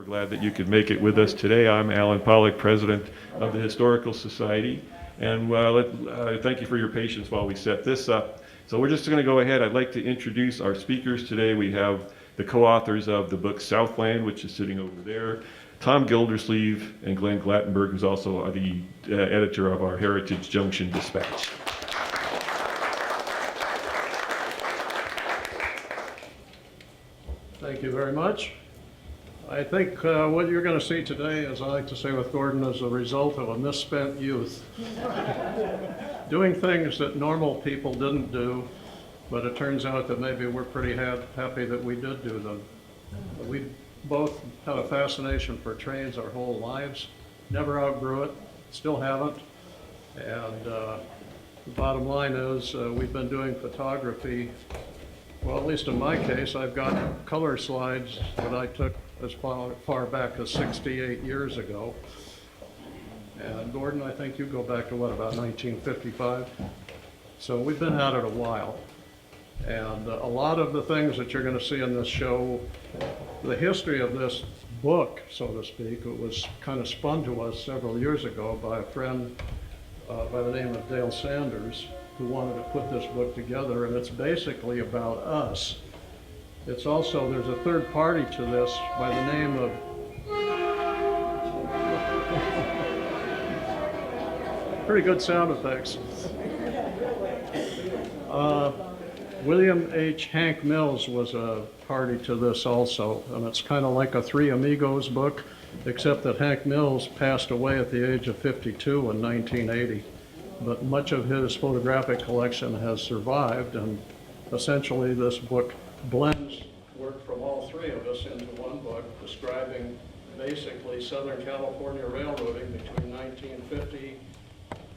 We're glad that you could make it with us today. I'm Alan Pollock, President of the Historical Society, and thank you for your patience while we set this up. So we're just going to go ahead. I'd like to introduce our speakers today. We have the co-authors of the book Southland, which is sitting over there, Tom Gildersleeve and Glenn Glattenberg, who's also the editor of our Heritage Junction Dispatch. Thank you very much. I think what you're going to see today, as I like to say with Gordon, is a result of a misspent youth. Doing things that normal people didn't do, but it turns out that maybe we're pretty happy that we did do them. We both had a fascination for trains our whole lives, never outgrew it, still haven't. And the bottom line is we've been doing photography. Well, at least in my case, I've got color slides that I took as far back as 68 years ago. And Gordon, I think you go back to what, about 1955? So we've been at it a while. And a lot of the things that you're going to see in this show, the history of this book, so to speak, it was kind of spun to us several years ago by a friend by the name of Dale Sanders, who wanted to put this book together, and it's basically about us. It's also, there's a third party to this by the name of pretty good sound effects. William H. Hank Mills was a party to this also, and it's kind of like a Three Amigos book, except that Hank Mills passed away at the age of 52 in 1980. But much of his photographic collection has survived, and essentially this book blends work from all three of us into one book describing basically Southern California railroading between 1950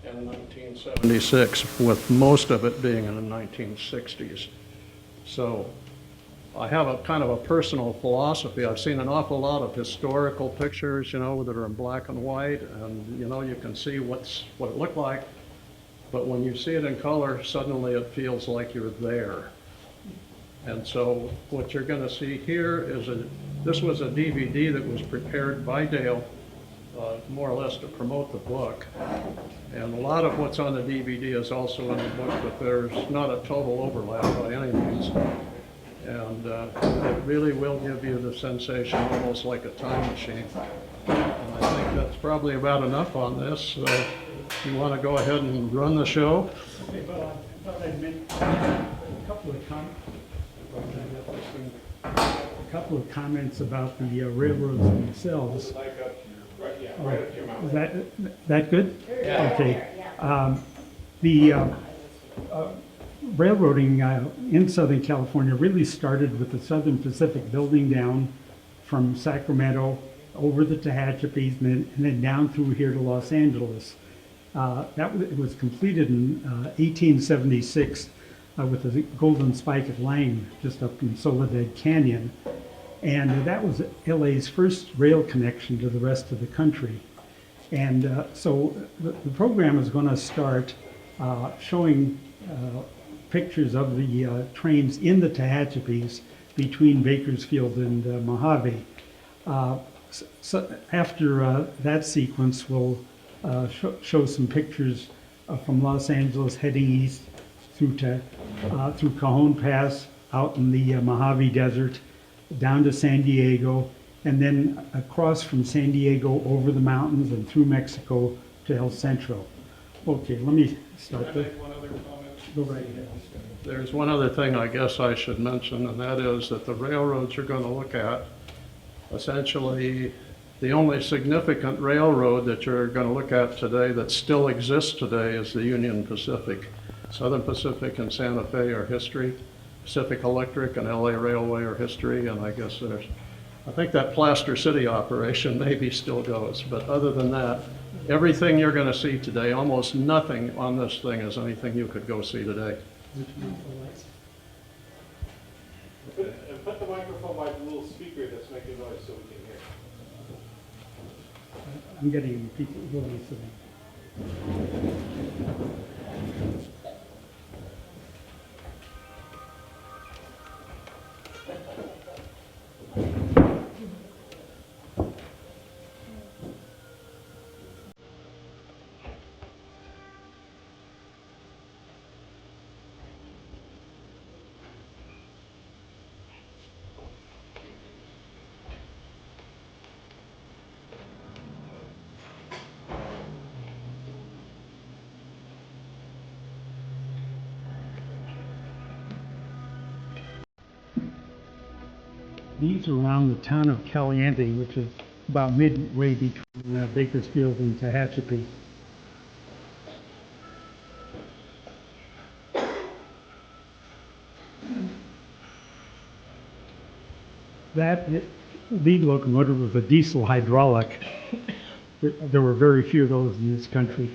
and 1976, with most of it being in the 1960s. So I have a kind of a personal philosophy. I've seen an awful lot of historical pictures, that are in black and white, and you can see what it looked like. But when you see it in color, suddenly it feels like you're there. And so what you're going to see here is this was a DVD that was prepared by Dale, more or less to promote the book. And a lot of what's on the DVD is also in the book, but there's not a total overlap by any means. And it really will give you the sensation almost like a time machine. And I think that's probably about enough on this. So you want to go ahead and run the show? Okay, but I thought I'd make a couple of comments about the railroads themselves. Right up your mouth. Is that good? Yeah. Okay. Railroading in Southern California really started with the Southern Pacific building down from Sacramento over the Tehachapis and then down through here to Los Angeles. It was completed in 1876 with the Golden Spike at Lang, just up in Soledad Canyon. And that was LA's first rail connection to the rest of the country. And so the program is going to start showing pictures of the trains in the Tehachapis between Bakersfield and Mojave. So after that sequence, we'll show some pictures from Los Angeles heading east through Cajon Pass, out in the Mojave Desert, down to San Diego, and then across from San Diego over the mountains and through Mexico to El Centro. Okay, let me start there. One other comment? Go right ahead. There's one other thing I guess I should mention, and that is that the railroads you're going to look at, essentially the only significant railroad that you're going to look at today that still exists today is the Union Pacific. Southern Pacific and Santa Fe are history. Pacific Electric and LA Railway are history, and I guess I think that Plaster City operation maybe still goes, but other than that, everything you're going to see today, almost nothing on this thing is anything you could go see today. Put the microphone by the little speaker that's making noise so we can hear. I'm getting people really listening. These are around the town of Caliente, which is about midway between Bakersfield and Tehachapi. That lead locomotive was a diesel hydraulic. There were very few of those in this country.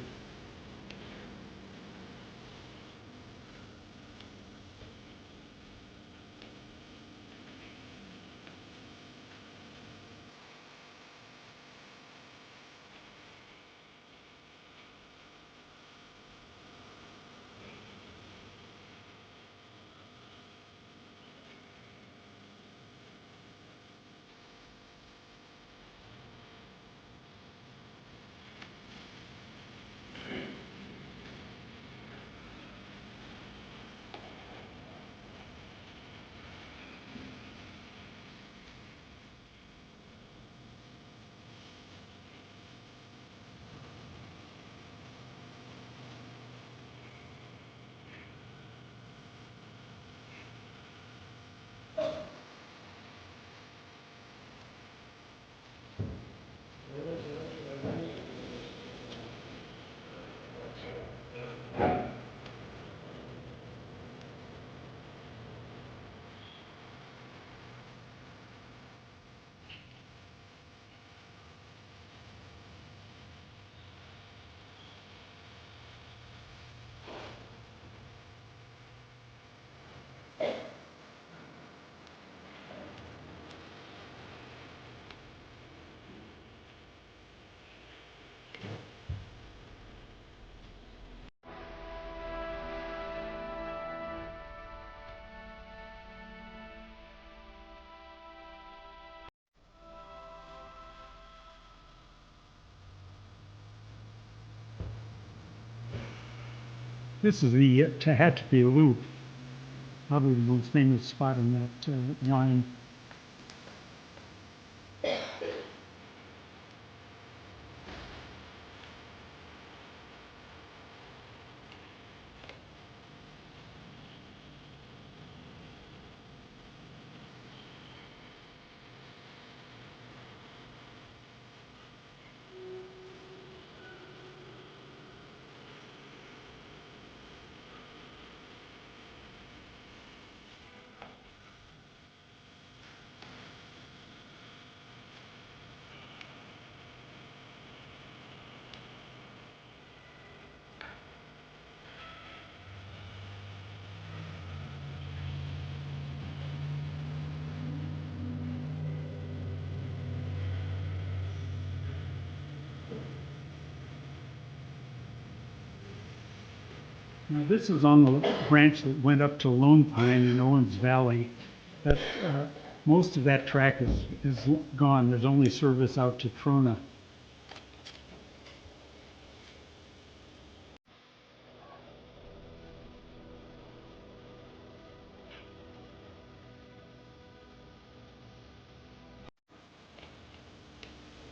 This is the Tehachapi Loop, probably the most famous spot in that line. Now this is on the branch that went up to Lone Pine in Owens Valley. That, most of that track is gone. There's only service out to Trona.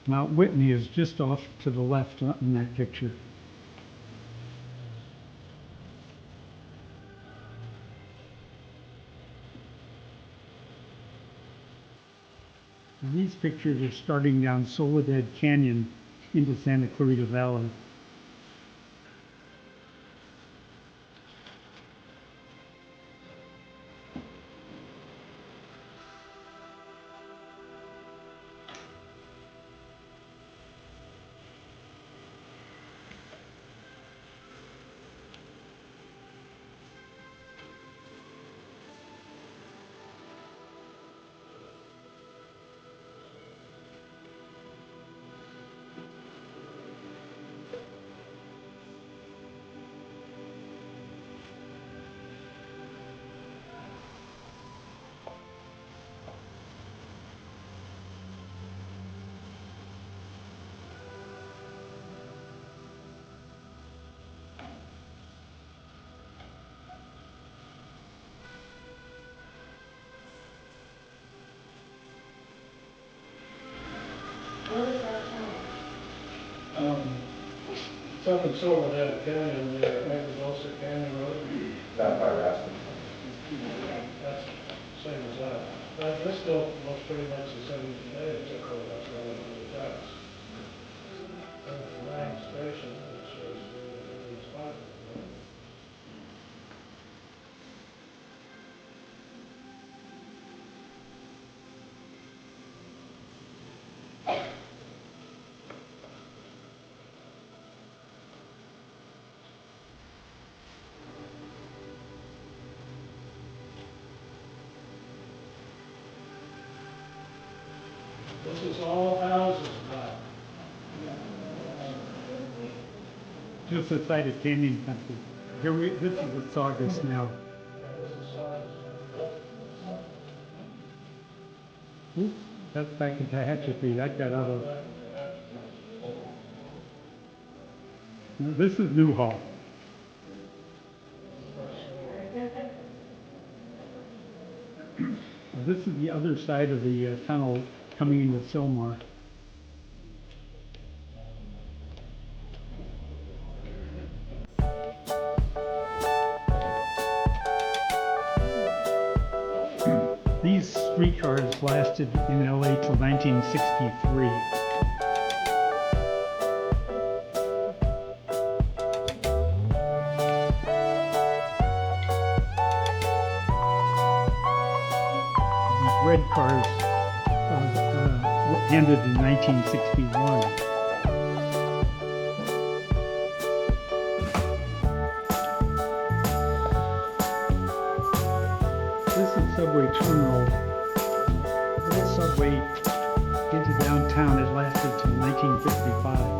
Mount Whitney is just off to the left in that picture. And these pictures are starting down Soledad Canyon into Santa Clarita Valley. Where is that town? It's up in Soledad Canyon near Aguadosa Canyon Road. That by Rasmus. That's the same as that. But this still looks pretty much the same today, except for that's going on the tracks. There's the main station, which is the spot. This is all houses now. Just the side of Canyon Country. This is the Saugus now. Oops, that's back in Tehachapi. That got out of. No, this is Newhall. This is the other side of the tunnel coming into Sylmar. These streetcars lasted in LA till 1963. Red cars ended in 1961. This is subway terminal. This subway into downtown has lasted till 1955.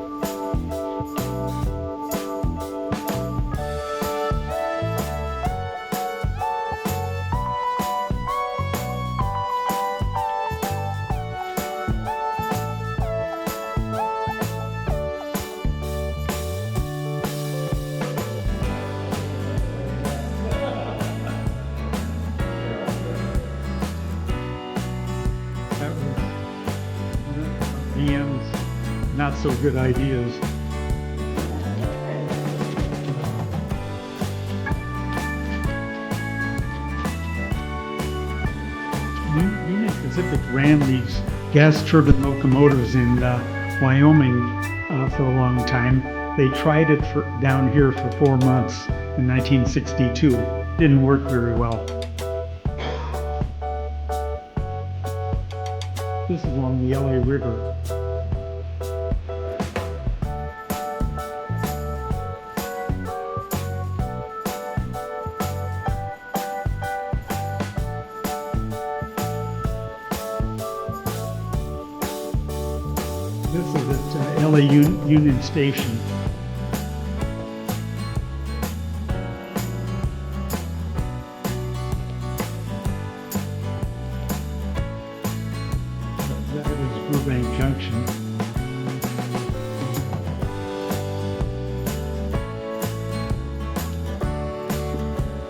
VM's not so good ideas. Union Pacific ran these gas turbine locomotives in Wyoming for a long time. They tried it down here for 4 months in 1962. Didn't work very well. This is along the LA River. This is at LA Union Station. That is Burbank Junction.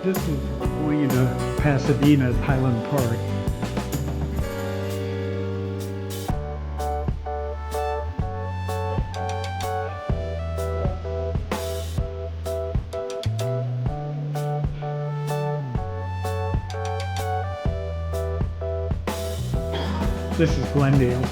This is going into Pasadena at Highland Park. This is Glendale.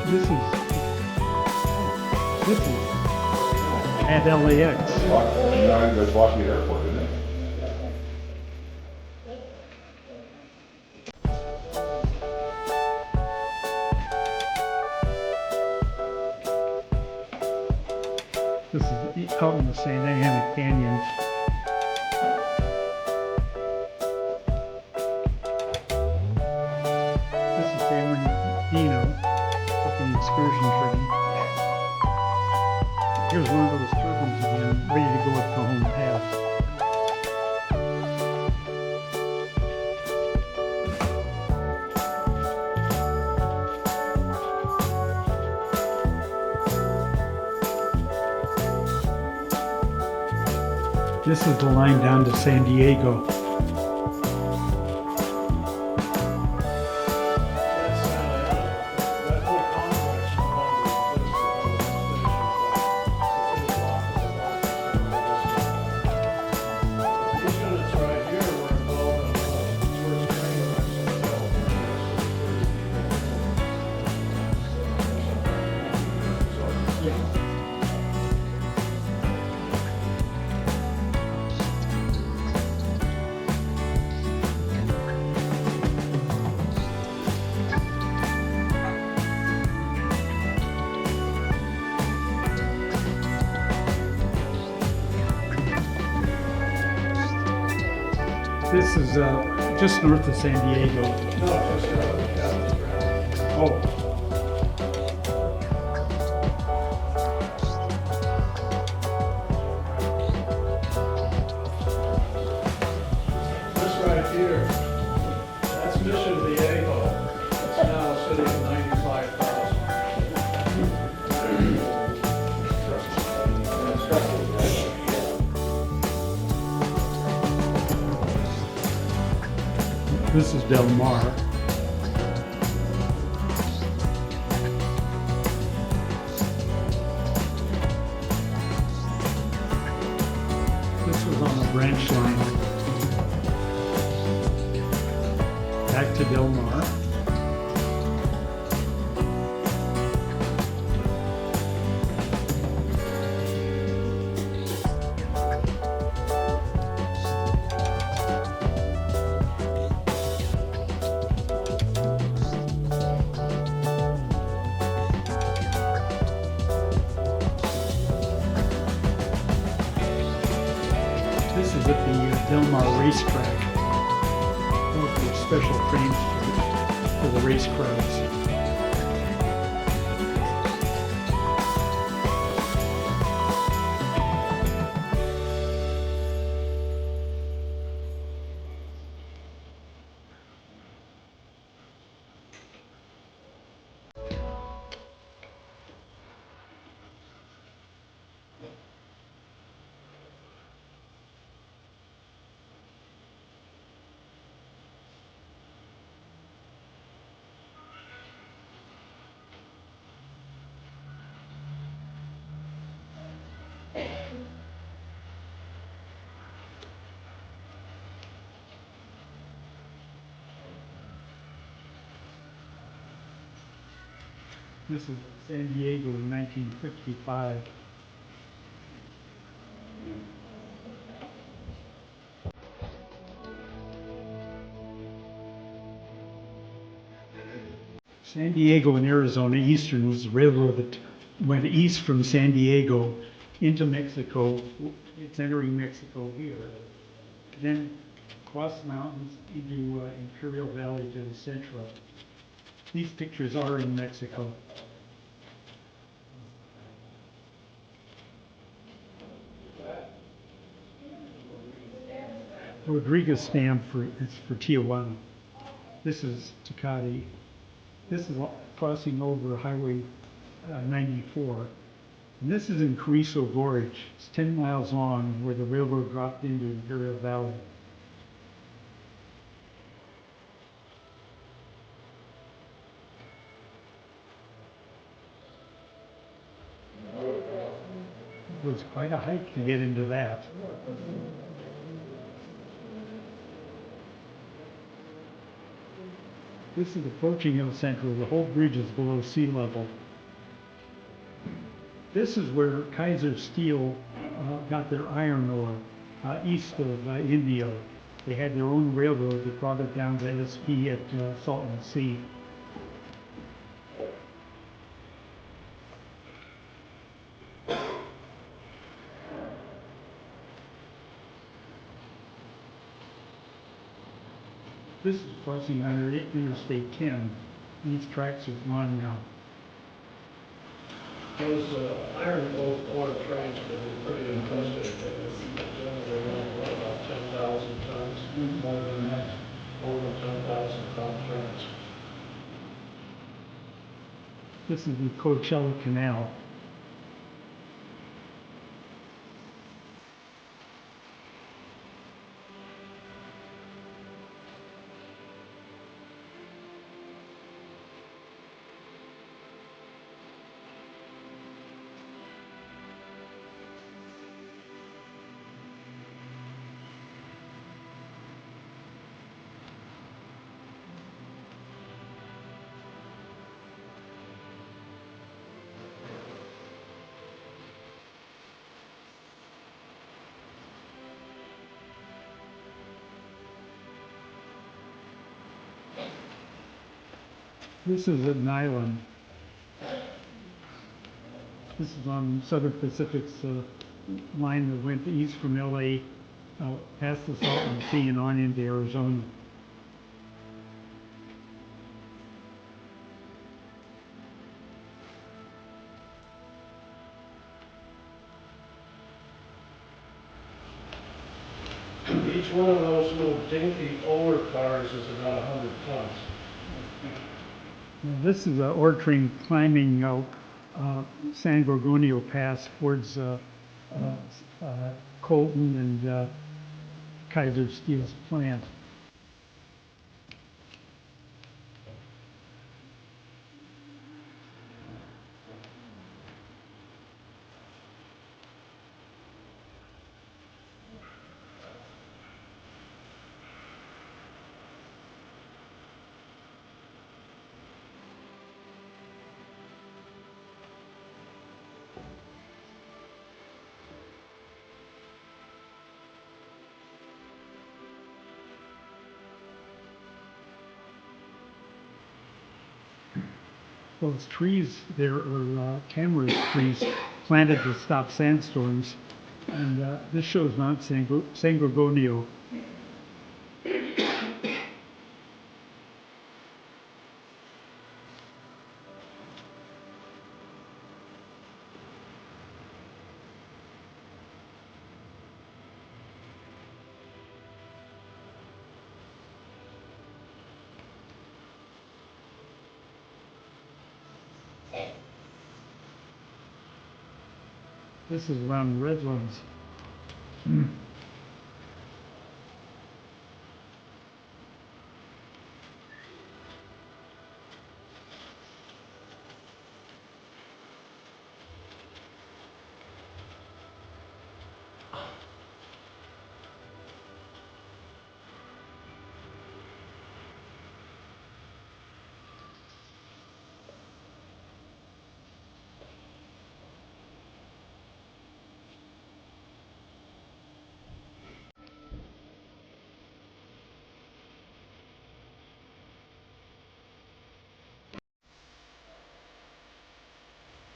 This is at LAX. That's Washington Airport, isn't it? This is out in the Santa Ana Canyon. This is San Bernardino, up in the excursion train. Here's one of those turbines again, ready to go up Cajon Pass. This is the line down to San Diego. That's Santa Ana. That whole complex no longer exists. This is just north of San Diego. No, just Oh, this right here, that's Mission Viejo. It's now a city of 95,000. this is Del Mar. This was on a branch line back to Del Mar. This is at the Del Mar racetrack. With special trains for the race crowds. This is San Diego in 1955. San Diego and Arizona Eastern was the railroad that went east from San Diego into Mexico. It's entering Mexico here. Then across the mountains into Imperial Valley to the central. These pictures are in Mexico. Rodriguez stamp it's for Tijuana. This is Tecate. This is crossing over Highway 94. And this is in Carrizo Gorge. It's 10 miles long where the railroad dropped into Imperial Valley. It was quite a hike to get into that. This is approaching El Centro. The whole bridge is below sea level. This is where Kaiser Steel got their iron ore east of Indio. They had their own railroad that brought it down to SP at Salton Sea. This is crossing under Interstate 10. These tracks are gone now. Those iron ore trains can be pretty impressive. They generally run about 10,000 tons, more than that, over 10,000 ton trains. This is the Coachella Canal. This is an island. This is on Southern Pacific's line that went east from LA past the Salton Sea and on into Arizona. Each one of those little dinky older cars is about 100 tons. Now, this is an ore train climbing San Gorgonio Pass towards Colton and Kaiser Steel's plant. Those trees there are tamarisk trees planted to stop sandstorms. And this shows Mount San Gorgonio. This is around Redlands.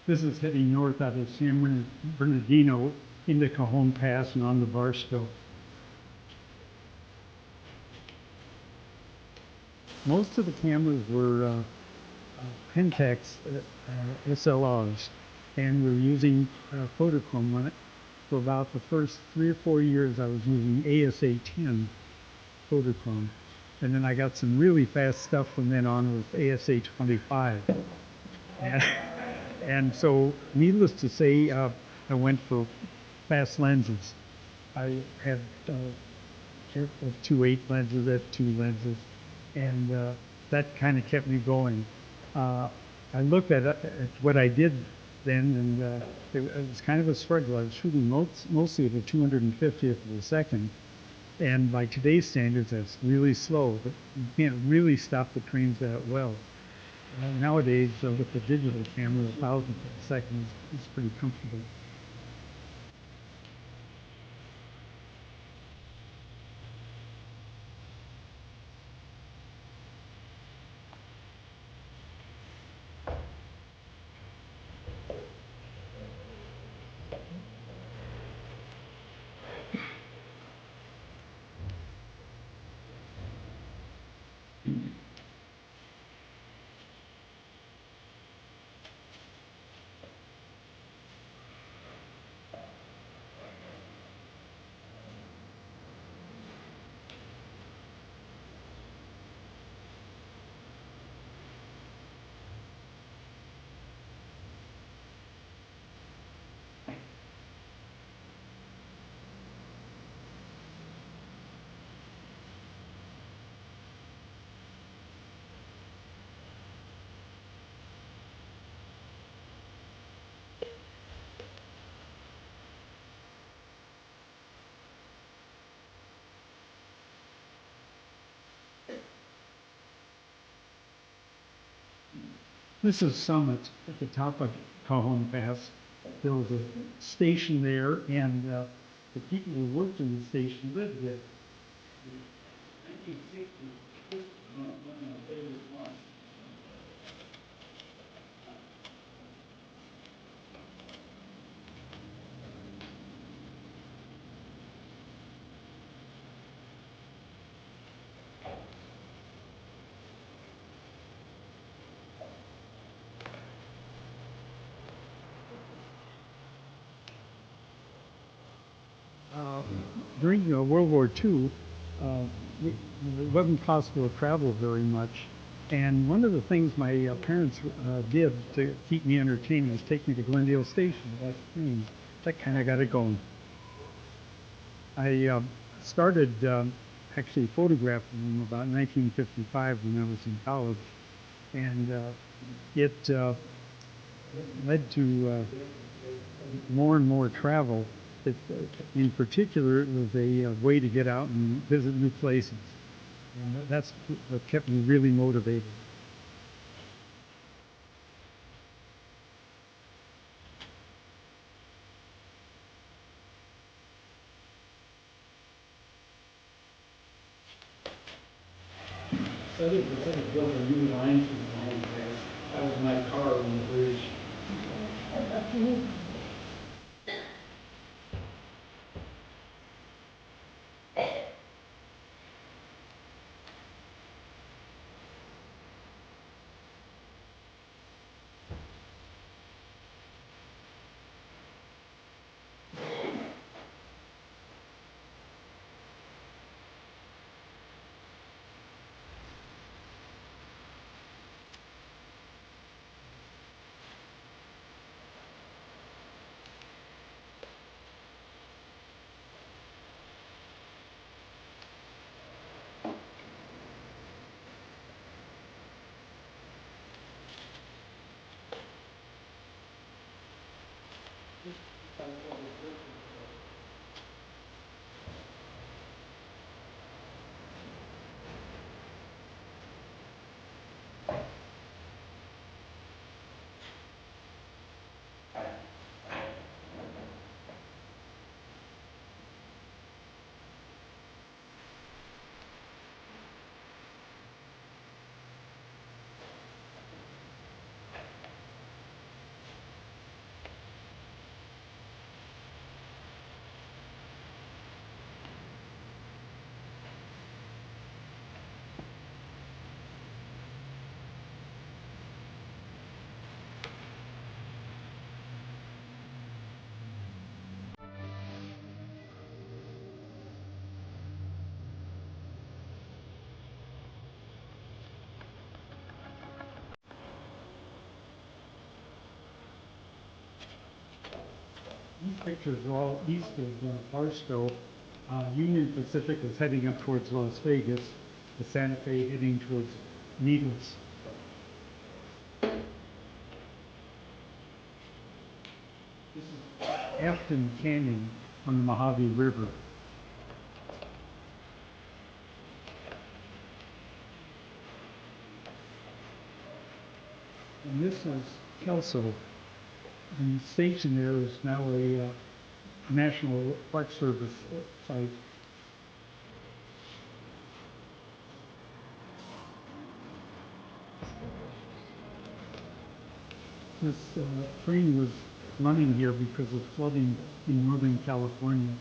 This is heading north out of San Bernardino into Cajon Pass and on the Barstow. Most of the cameras were Pentax SLRs, and we're using Kodachrome on it. For about the first 3 or 4 years, I was using ASA 10 Kodachrome, and then I got some really fast stuff from then on with ASA 25. And so, needless to say, I went for fast lenses. I had f2.8 lenses, f2 lenses, and that kind of kept me going. I looked at what I did then, and it was kind of a struggle. I was shooting mostly at the 250th of a second, and by today's standards, that's really slow. But you can't really stop the trains that well. Nowadays, with the digital camera, 1,000th of a second is pretty comfortable. This is Summit at the top of Cajon Pass. There was a station there, and the people who worked in the station lived there. The 1960s, this was one of my favorite ones. During World War II, uh, we- it wasn't possible to travel very much. And one of the things my parents did to keep me entertained was take me to Glendale Station to watch trains. That kind of got it going. I started actually photographing them about 1955 when I was in college. And it led to more and more travel. It, in particular, it was a way to get out and visit new places. And that's what kept me really motivated. Southern Pacific built a new line through the line there. That was my car on the bridge. These pictures are all east of Barstow. Union Pacific is heading up towards Las Vegas. The Santa Fe heading towards Needles. This is Afton Canyon on the Mojave River. And this is Kelso. And the station there is now a National Park Service site. This train was running here because of flooding in Northern California.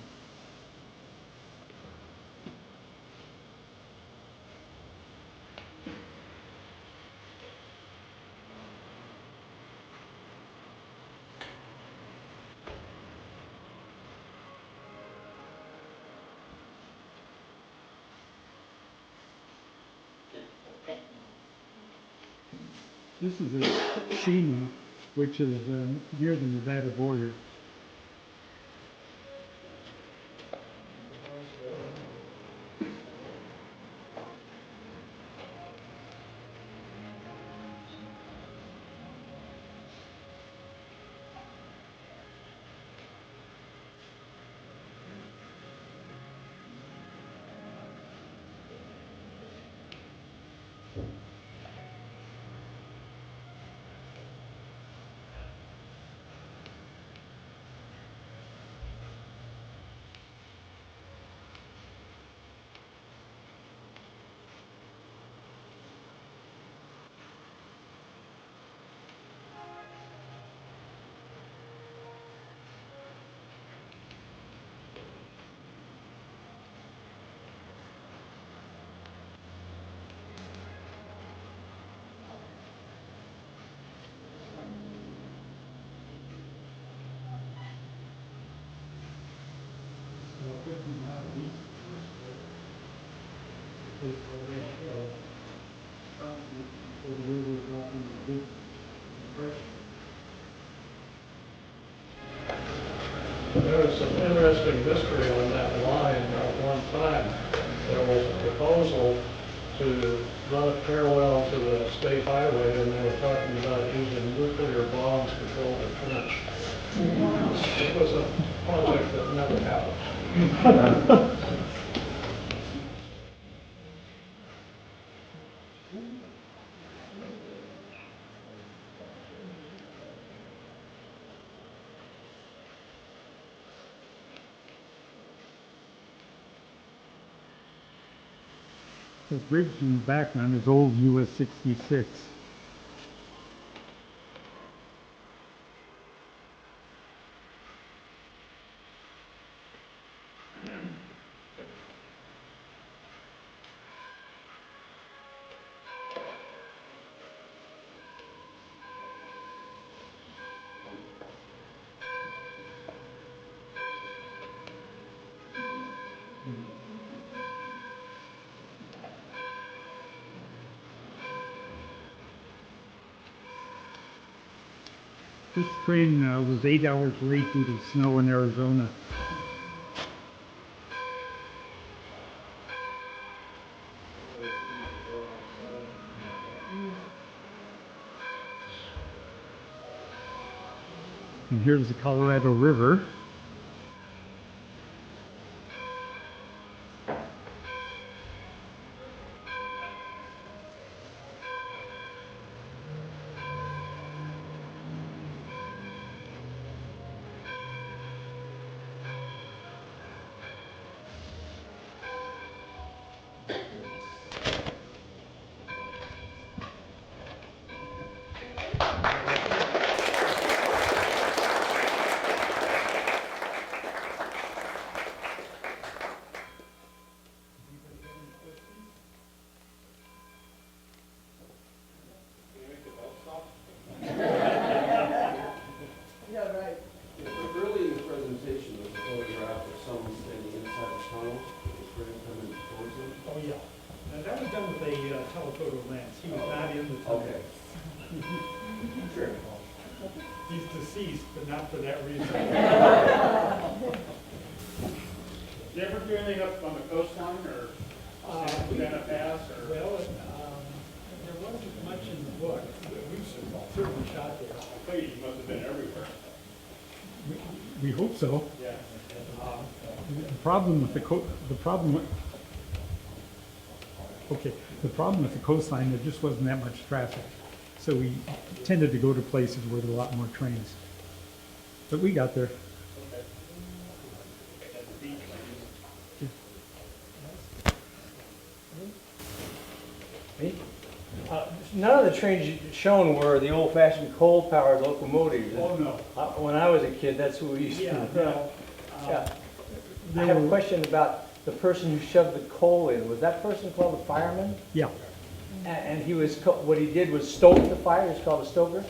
This is a Shima, which is near the Nevada border. There's some interesting history on that line. At one time, there was a proposal to run it parallel to the state highway, and they were talking about using nuclear bombs to build a trench. It was a project that never happened. The bridge in the background is old US 66. This train was 8 hours late due to snow in Arizona. And here's the Colorado River. Early in the presentation, there was a photograph of someone standing inside a tunnel with the train coming towards them. Oh, yeah. That was done with a telephoto lens. He was not in the tunnel. Okay. Sure. He's deceased, but not for that reason. Did you ever do anything up on the coastline or Cajon Pass or? Well, there wasn't much in the book. We've certainly shot there. I think you must have been everywhere. We hope so. Yeah. The problem with the problem with the coastline, there just wasn't that much traffic. So we tended to go to places where there were a lot more trains. But we got there. None of the trains shown were the old-fashioned coal-powered locomotives. Oh, no. When I was a kid, that's what we used to Yeah, do. no. Yeah. I There have a were- question about the person who shoved the coal in. Was that person called a fireman? Yeah. And he was, what he did was stoke the fire, it's called a stoker?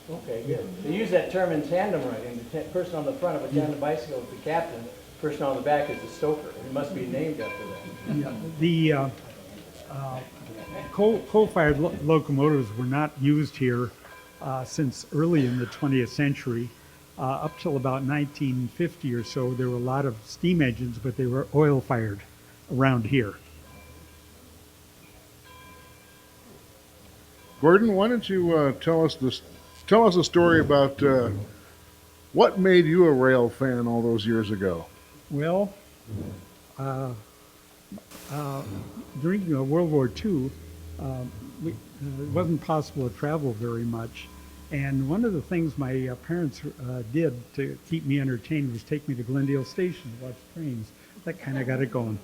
Okay, good. They use that term in tandem riding. The person on the front of a tandem bicycle is the captain, the person on the back is the stoker. It must be named after that. Yeah. The coal-fired locomotives were not used here since early in the 20th century. Up till about 1950 or so, there were a lot of steam engines, but they were oil-fired around here. Gordon, why don't you tell us a story about what made you a rail fan all those years ago? Well, during World War II, it wasn't possible to travel very much. And one of the things my parents did to keep me entertained was take me to Glendale Station to watch trains. That kind of got it going.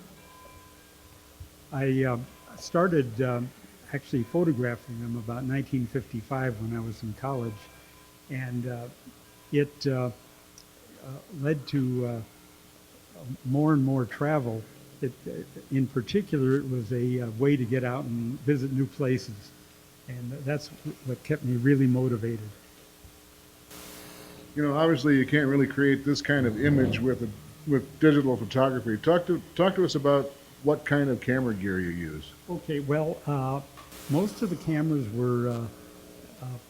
I started actually photographing them about 1955 when I was in college. And it led to more and more travel. In particular, it was a way to get out and visit new places. And that's what kept me really motivated. You know, obviously you can't really create this kind of image with a with digital photography. Talk to us about what kind of camera gear you use. Okay, well, most of the cameras were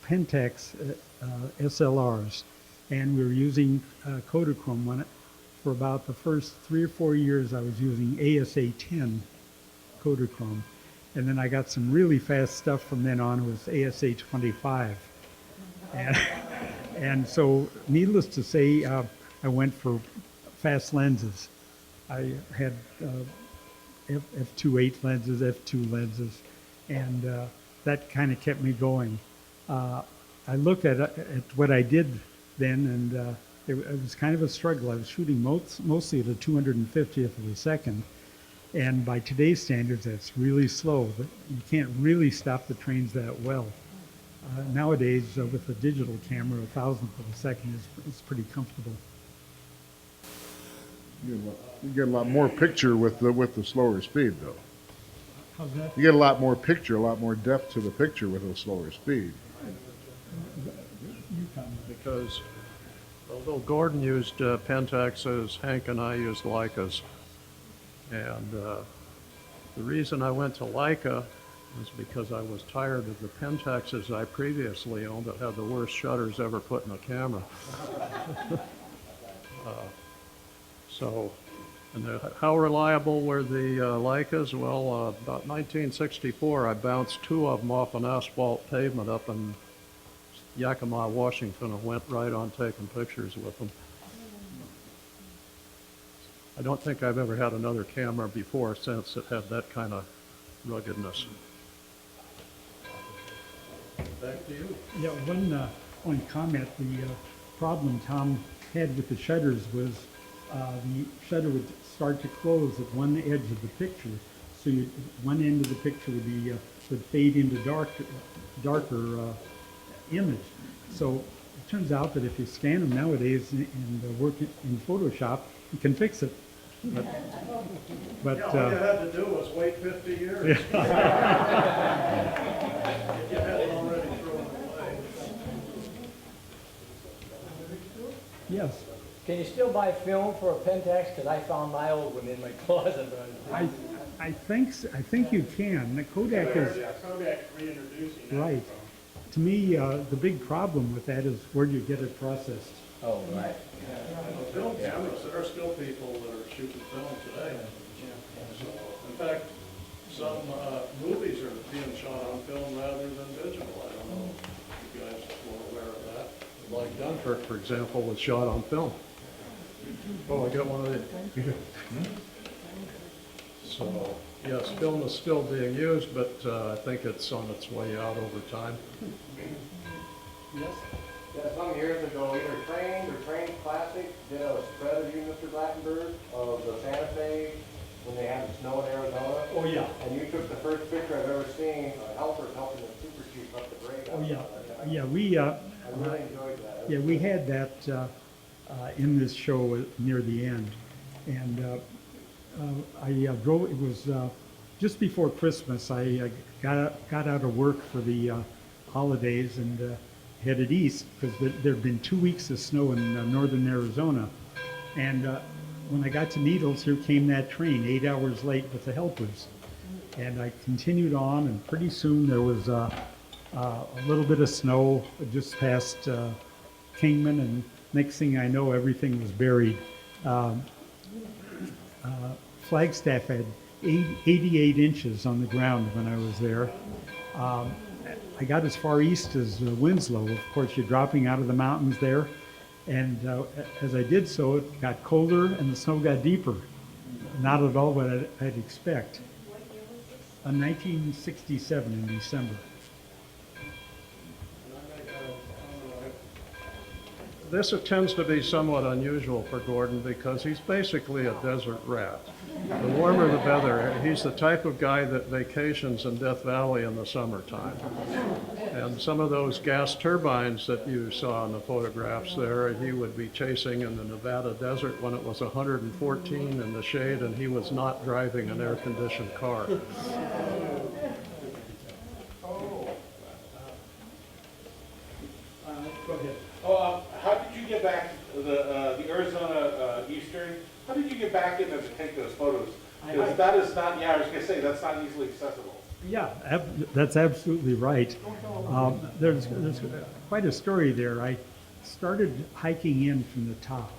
Pentax SLRs, and we were using Kodachrome on it. For about the first 3 or 4 years, I was using ASA 10 Kodachrome, and then I got some really fast stuff from then on. It was ASA 25, and so needless to say, I went for fast lenses. I had f2.8 lenses, f2 lenses, and that kind of kept me going. I looked at what I did then, and it was kind of a struggle. I was shooting mostly at a 250th of a second, and by today's standards, that's really slow. But you can't really stop the trains that well. Nowadays, with a digital camera, a thousandth of a second is pretty comfortable. You get a lot more picture with the slower speed, though. How's that? You get a lot more picture, a lot more depth to the picture with a slower speed. Because although Gordon used Pentaxes, Hank and I used Leicas. And the reason I went to Leica was because I was tired of the Pentaxes I previously owned that had the worst shutters ever put in a camera. How reliable were the Leicas? Well, about 1964, I bounced 2 of them off an asphalt pavement up in Yakima, Washington, and went right on taking pictures with them. I don't think I've ever had another camera before or since that had that kind of ruggedness. Back to you. Yeah, one comment. The problem Tom had with the shutters was the shutter would start to close at one edge of the picture, so one end of the picture would fade into darker image. So it turns out that if you scan them nowadays and work in Photoshop, you can fix it. But Yeah, all you had to do was wait 50 years. If you hadn't already thrown it away. yes, Can you still buy film for a Pentax? Because I found my old one in my closet. I think you can. The Kodak is Kodak reintroducing that. right. To me, the big problem with that is where do you get it processed? Oh, right. Film cameras, there are still people that are shooting film today. So, in fact, some movies are being shot on film rather than digital. I don't know if you guys were aware of that. Like Dunkirk, for example, was shot on film. Oh, I got one of these. So, yes, film is still being used, but I think it's on its way out over time. Yes. Yeah, some years ago, either Trains or Trains Classic did a spread of you, Mr. Glattenberg, of the Santa Fe when they had the snow in Arizona. Oh yeah. And you took the first picture I've ever seen, helpers helping the super chief up the grade. Oh yeah. Yeah, we I really enjoyed that. yeah, we had that in this show near the end, and I drove. It was just before Christmas. I got out of work for the holidays and headed east because there'd been 2 weeks of snow in northern Arizona, and when I got to Needles, here came that train, 8 hours late with the helpers, and I continued on, and pretty soon there was a little bit of snow just past Kingman, and next thing I know, everything was buried. Flagstaff had 88 inches on the ground when I was there. I got as far east as Winslow. Of course, you're dropping out of the mountains there. And as I did so, it got colder and the snow got deeper. Not at all what I'd expect. 1967 in December. This tends to be somewhat unusual for Gordon because he's basically a desert rat. The warmer the better. He's the type of guy that vacations in Death Valley in the summertime. And some of those gas turbines that you saw in the photographs there, he would be chasing in the Nevada desert when it was 114 in the shade and he was not driving an air-conditioned car. Go ahead. How did you get back the Arizona Eastern? How did you get back in there to take those photos? Because that is not, yeah, I was gonna say, that's not easily accessible. Yeah, that's absolutely right. There's quite a story there. I started hiking in from the top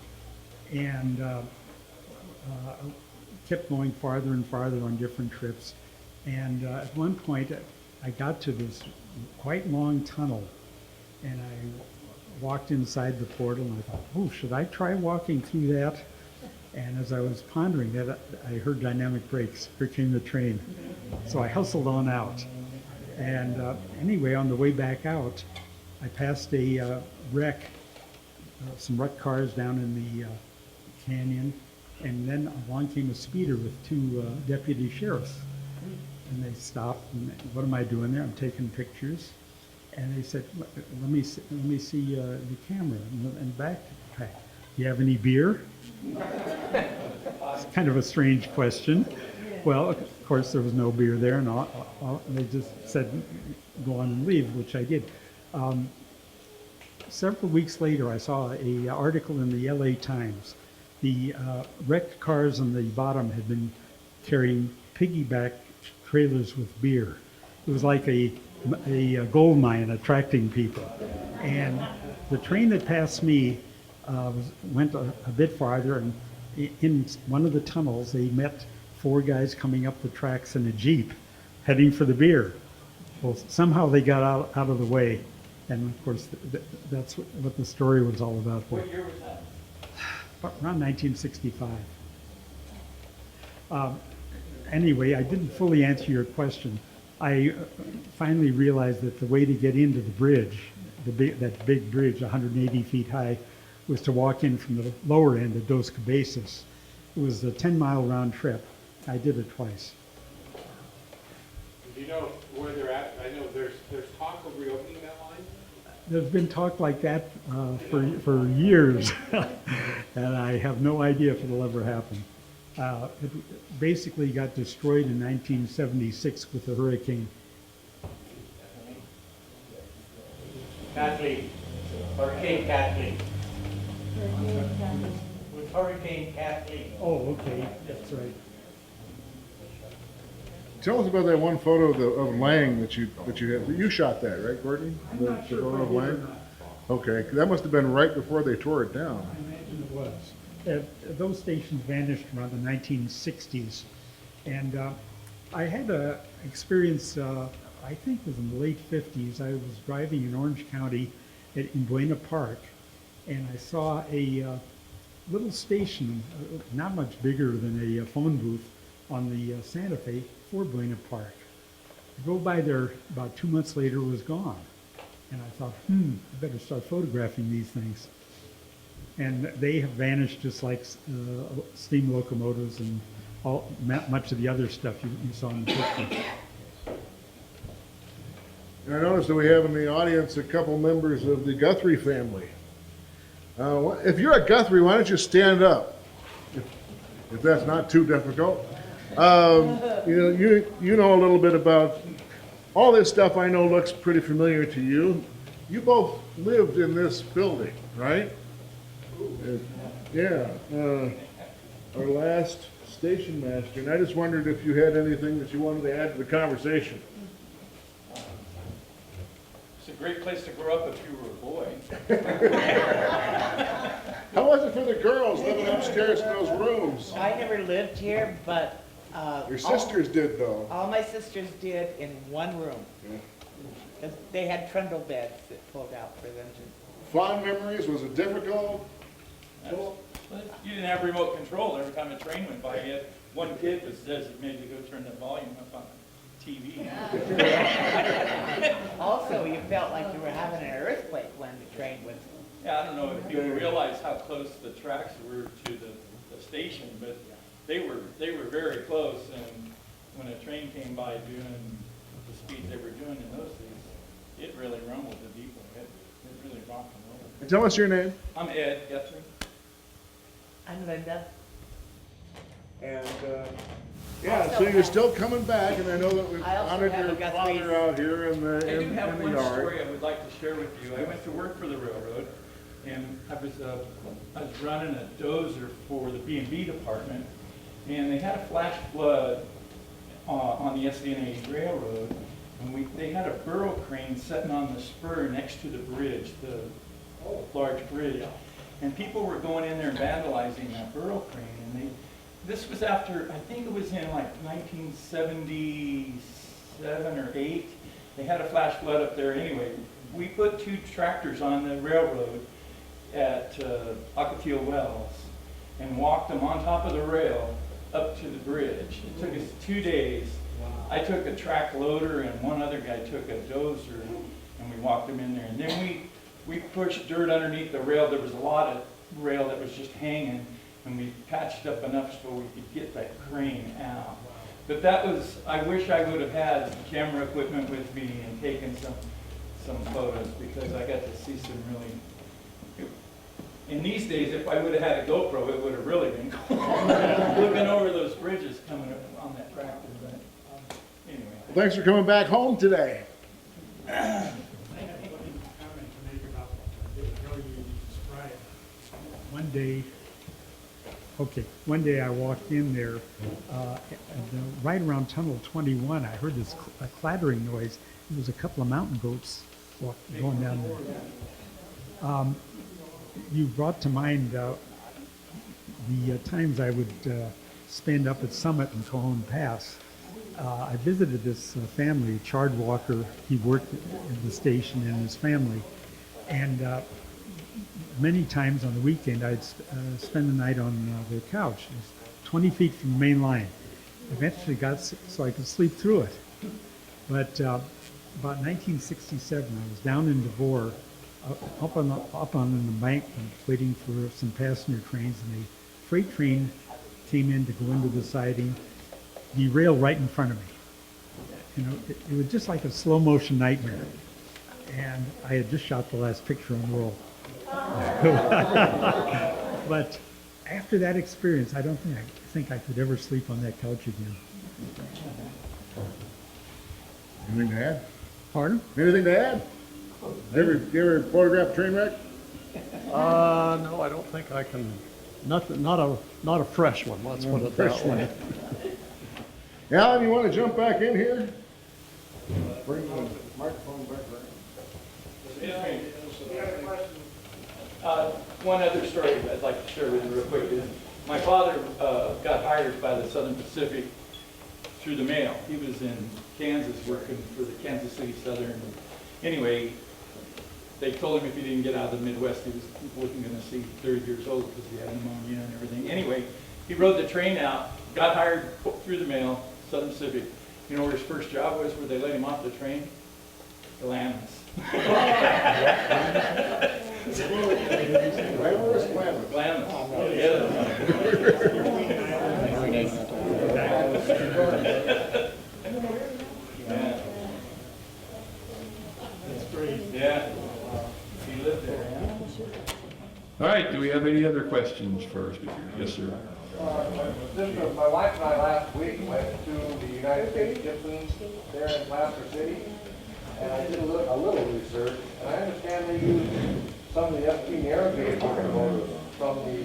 and kept going farther and farther on different trips. And at one point, I got to this quite long tunnel, and I walked inside the portal, and I thought, oh, should I try walking through that? And as I was pondering that, I heard dynamic brakes. Here came the train. So I hustled on out. And anyway, on the way back out, I passed a wreck, some wrecked cars down in the canyon. And then along came a speeder with two deputy sheriffs. And they stopped, and what am I doing there? I'm taking pictures. And they said, let me see the camera and backpack. Do you have any beer? It's kind of a strange question. Well, of course, there was no beer there, and they just said, go on and leave, which I did. Several weeks later, I saw an article in the LA Times. The wrecked cars on the bottom had been carrying piggyback trailers with beer. It was like a gold mine attracting people. And the train that passed me went a bit farther, and in one of the tunnels, they met four guys coming up the tracks in a Jeep heading for the beer. Well, somehow they got out of the way. And of course, that's what the story was all about. What year was that? Around 1965. Anyway, I didn't fully answer your question. I finally realized that the way to get into the bridge, that big bridge, 180 feet high, was to walk in from the lower end of Dos Cabezas. It was a 10-mile round trip. I did it twice. Do you know where they're at? I know there's talk of reopening that line. There's been talk like that for years, and I have no idea if it'll ever happen. It basically got destroyed in 1976 with a hurricane. Kathleen, Hurricane Kathleen. With Hurricane Kathleen. Oh, okay, that's right. Tell us about that one photo of Lang that you had. You shot that, right, Courtney? The photo of Lang? Okay, that must have been right before they tore it down. I imagine it was. Those stations vanished around the 1960s. And I had an experience, I think it was in the late 50s. I was driving in Orange County in Buena Park, and I saw a little station, not much bigger than a phone booth, on the Santa Fe for Buena Park. I drove by there about 2 months later, it was gone. And I thought, I better start photographing these things. And they have vanished just like steam locomotives and much of the other stuff you saw in the picture. And I noticed that we have in the audience a couple members of the Guthrie family. If you're a Guthrie, why don't you stand up? If that's not too difficult. You know a little bit about all this stuff. I know looks pretty familiar to you. You both lived in this building, right? Yeah. Our last station master, and I just wondered if you had anything that you wanted to add to the conversation. It's a great place to grow up if you were a boy. How was it for the girls living upstairs in those rooms? I never lived here, but Your sisters did, though. all my sisters did in one room. 'Cause they had trundle beds that pulled out for them to. Fond memories? Was it difficult? Well, you didn't have remote control. Every time a train went by, you had one kid was designated to go turn the volume up on the TV. Also, you felt like you were having an earthquake when the train was. Yeah, I don't know if people realize how close the tracks were to the station, but they were very close. And when a train came by doing the speeds they were doing in those days, it really rumbled the depot. It really rocked and rolled. Tell us your name. I'm Ed Guthrie. I'm Linda. And, yeah, so you're still coming back, and I know that we've I also honored have your a Guthrie. father out here in I do the have one yard. story I would like to share with you. I went to work for the railroad, and I was running a dozer for the B&B department, and they had a flash flood on the SDNA Railroad, and they had a burro crane sitting on the spur next to the bridge, the large bridge, and people were going in there and vandalizing that burro crane, and this was after, I think it was in like 1977 or 8, they had a flash flood up there anyway. We put 2 tractors on the railroad at Ocotillo Wells and walked them on top of the rail up to the bridge. It took us 2 days. I took a track loader and one other guy took a dozer, and we walked them in there. And then we pushed dirt underneath the rail. There was a lot of rail that was just hanging, and we patched up enough so we could get that crane out. But that was, I wish I would have had camera equipment with me and taken some photos, because I got to see some really, in these days, if I would have had a GoPro, it would have really been cool. Looking over those bridges coming up on that tractor, but anyway. Thanks for coming back home today. I have one comment to make about the video you described. One day I walked in there, right around Tunnel 21, I heard this clattering noise. There was a couple of mountain goats going down there. You brought to mind the times I would spend up at Summit and Cajon Pass. I visited this family, Chard Walker. He worked at the station and his family. And many times on the weekend, I'd spend the night on their couch. It was 20 feet from the main line. Eventually got so I could sleep through it. But about 1967, I was down in Devore, up on an embankment, waiting for some passenger trains, and a freight train came in to go into the siding, derailed right in front of me. You know, it was just like a slow motion nightmare. And I had just shot the last picture on roll. But after that experience, I don't think I could ever sleep on that couch again. Anything to add? Pardon? Anything to add? You ever photograph a train wreck? No, I don't think I can, not a fresh one, let's put it that way. Alan, you want to jump back in here? Bring the microphone back there. One other story I'd like to share with you real quick is my father got hired by the Southern Pacific through the mail. He was in Kansas working for the Kansas City Southern. Anyway, they told him if he didn't get out of the Midwest, he wasn't going to see 30 years old because he had pneumonia and everything. Anyway, he rode the train out, got hired through the mail, Southern Pacific. You know where his first job was, where they let him off the train? Glamis. Glamis. Yeah. That's great. Yeah. He lived there. All right, do we have any other questions for our speaker? Yes, sir. My wife and I last week went to the United States Gibsons there in Placer City, and I did a little research, and I understand they use some of the SP narrow-gauge locomotives from the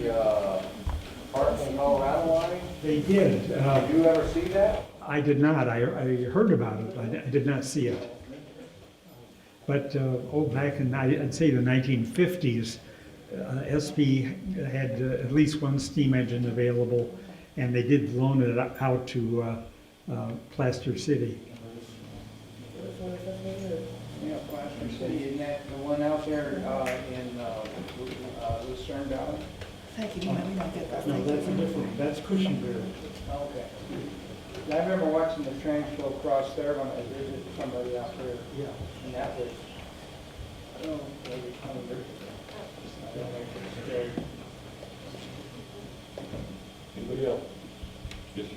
Parkland, Colorado line. They did. Did you ever see that? I did not. I heard about it. I did not see it. But back in, I'd say the 1950s, SP had at least one steam engine available, and they did loan it out to Plaster City. Yeah, Plaster City, isn't that the one out there in Lucerne Valley? Thank you, let me not get that. No, that's a different, that's Cushionberry. Okay. I remember watching the trains go across there when I visited somebody out there. Yeah. And that was, maybe 20 years ago. Anybody else? Yes, sir.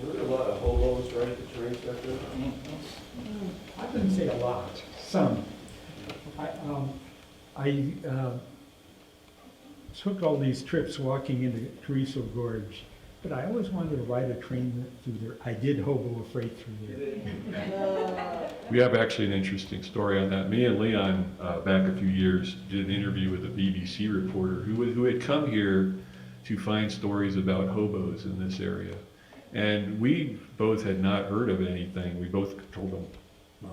There were a lot of hobos right at the train station. I wouldn't say a lot, some. I took all these trips walking into Carrizo Gorge, But I always wanted to ride a train through there. I did hobo a freight through there. We have actually an interesting story on that. Me and Leon, back a few years, did an interview with a BBC reporter who had come here to find stories about hobos in this area. And we both had not heard of anything. We both told him,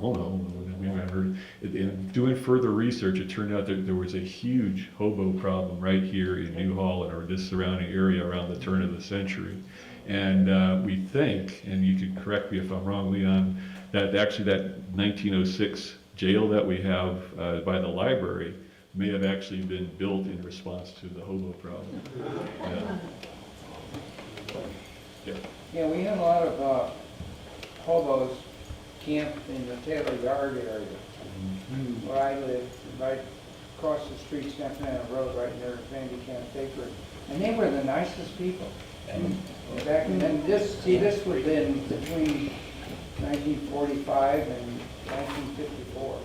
oh no, we haven't heard. In doing further research, it turned out that there was a huge hobo problem right here in Newhall or this surrounding area around the turn of the century. And we think, and you can correct me if I'm wrong, Leon, that actually that 1906 jail that we have by the library may have actually been built in response to the hobo problem. Yeah. Yeah. Yeah, we had a lot of hobos camped in the Taylor Yard area. Where I lived, right across the street, Stempton Road, right near Vandy Camp Bakery. And they were the nicest people. Back in then, this would have been between 1945 and 1954.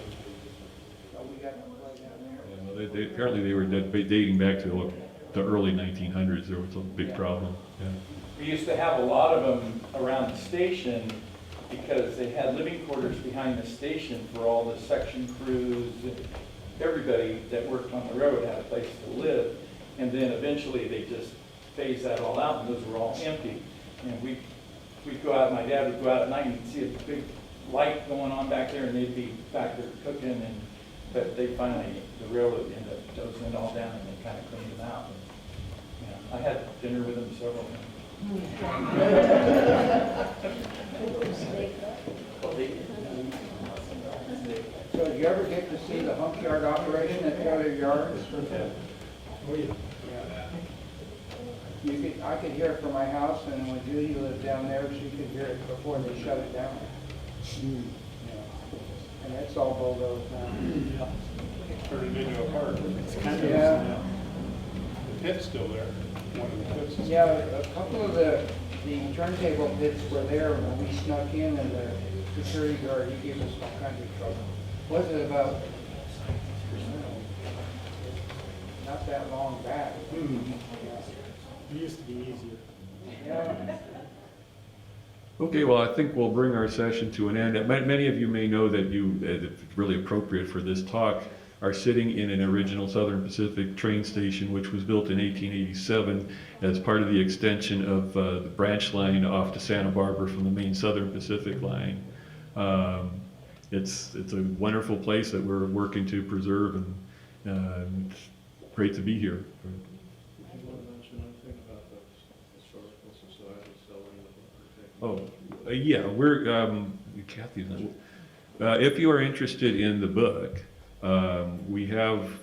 So we got to play down there. Yeah, well, apparently they were dating back to the early 1900s. There was a big problem. Yeah. We used to have a lot of them around the station because they had living quarters behind the station for all the section crews. Everybody that worked on the railroad had a place to live. And then eventually they just phased that all out and those were all empty. And we'd go out, my dad would go out at night and you'd see a big light going on back there and they'd be back there cooking. But they finally, the railroad ended up dozing it all down and they kind of cleaned them out. And, I had dinner with them several times. So did you ever get to see the hump yard operation at Taylor Yard? Oh, yeah. I could hear it from my house, and when Judy lived down there, she could hear it before they shut it down. Yeah. And it's all bulldozed now. Turned it into a park. Yeah. The pit's still there. One of the pits is Yeah, a couple of the turntable pits were there when we snuck in, and the security guard, he gave us all kinds of trouble. Was it about, not that long back? It used to be easier. Yeah. Okay, well, I think we'll bring our session to an end. Many of you may know that it's really appropriate for this talk, are sitting in an original Southern Pacific train station, which was built in 1887 as part of the extension of the branch line off to Santa Barbara from the main Southern Pacific line. It's a wonderful place that we're working to preserve, and it's great to be here. Did you want to mention anything about the Historical Society selling the book? Oh, yeah, we're, Kathy's not, if you are interested in the book, we have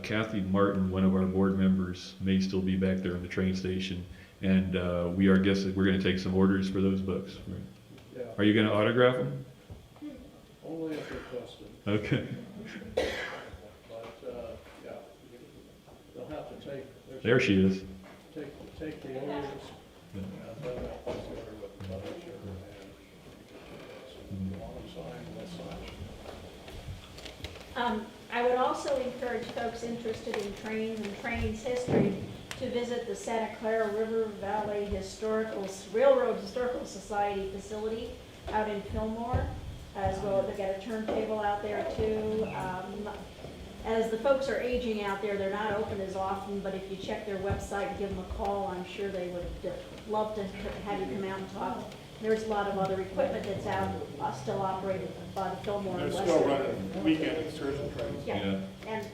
Kathy Martin, one of our board members, may still be back there in the train station, and we're going to take some orders for those books. Right? Yeah, Are you going to autograph them? only if requested. Okay. But, yeah, they'll have to take. There she is. Take the orders, and then they'll place the order with the publisher, and you want them signed, we'll sign. I would also encourage folks interested in trains and trains history to visit the Santa Clara River Valley Railroad Historical Society facility out in Fillmore as well. They've got a turntable out there too. As the folks are aging out there, they're not open as often, but if you check their website and give them a call, I'm sure they would love to have you come out and talk. There's a lot of other equipment that's out, still operated by the Fillmore. They're and still Western. running weekend excursion trains. Yeah, and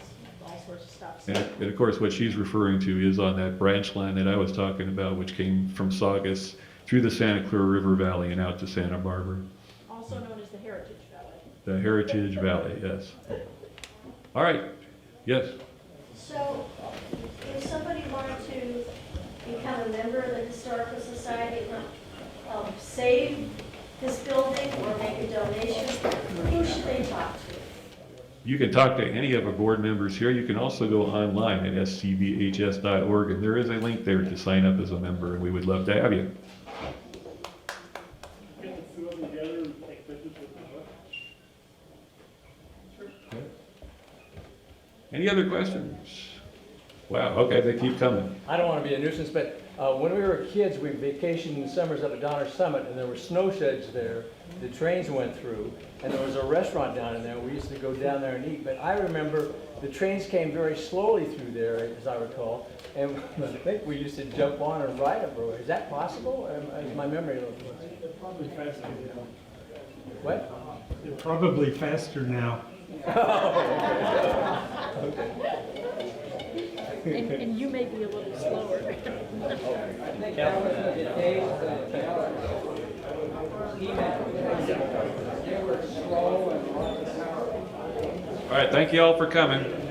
all sorts of stuff. And of course, what she's referring to is on that branch line that I was talking about, which came from Saugus through the Santa Clara River Valley and out to Santa Barbara. Also known as the Heritage Valley. The Heritage Valley, yes. All right, yes. So, if somebody wanted to become a member of the Historical Society, save this building or make a donation, who should they talk to? You can talk to any of our board members here. You can also go online at scvhs.org, and there is a link there to sign up as a member, and we would love to have you. Get the two of them together and take pictures with the book. Any other questions? Wow, okay, they keep coming. I don't want to be a nuisance, but When we were kids, we vacationed in the summers up at Donner Summit, and there were snow sheds there. The trains went through, and there was a restaurant down in there. We used to go down there and eat. But I remember the trains came very slowly through there, as I recall, and I think we used to jump on and ride them. Is that possible? Or is my memory a little close? They're probably faster. What? They're probably faster now. And you may be a little slower. They were slow and lots of power. All right, thank you all for coming.